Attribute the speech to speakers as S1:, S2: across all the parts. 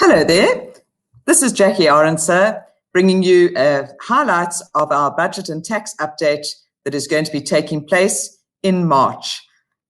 S1: Hello there. This is Jackie Aronser bringing you highlights of our budget and tax update that is going to be taking place in March.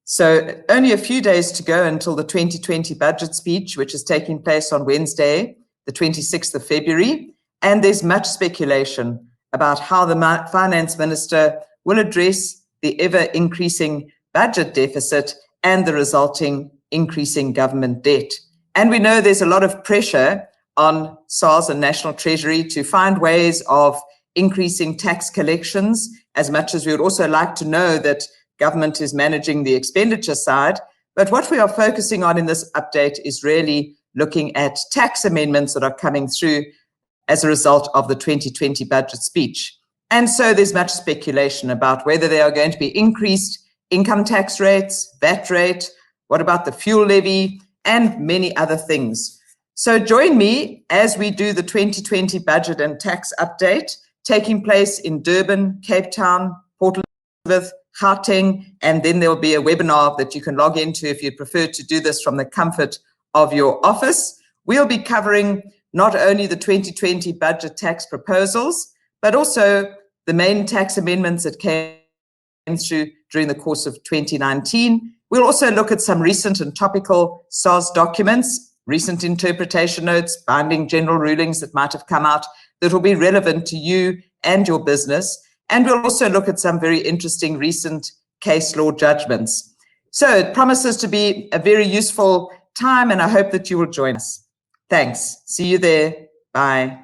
S1: So only a few days to go until the 2020 budget speech, which is taking place on Wednesday, the 26th of February. And there's much speculation about how the finance minister will address the ever increasing budget deficit and the resulting increasing government debt. And we know there's a lot of pressure on SARS and National Treasury to find ways of increasing tax collections, as much as we would also like to know that government is managing the expenditure side. But what we are focusing on in this update is really looking at tax amendments that are coming through as a result of the 2020 budget speech. And so there's much speculation about whether there are going to be increased income tax rates, VAT rate, what about the fuel levy, and many other things. So join me as we do the 2020 budget and tax update taking place in Durban, Cape Town, Port Elizabeth, Gauteng, and then there will be a webinar that you can log into if you prefer to do this from the comfort of your office. We'll be covering not only the 2020 budget tax proposals, but also the main tax amendments that came through during the course of 2019. We'll also look at some recent and topical SARS documents, recent interpretation notes, binding general rulings that might have come out that will be relevant to you and your business. And we'll also look at some very interesting recent case law judgments. So it promises to be a very useful time, and I hope that you will join us. Thanks. See you there. Bye.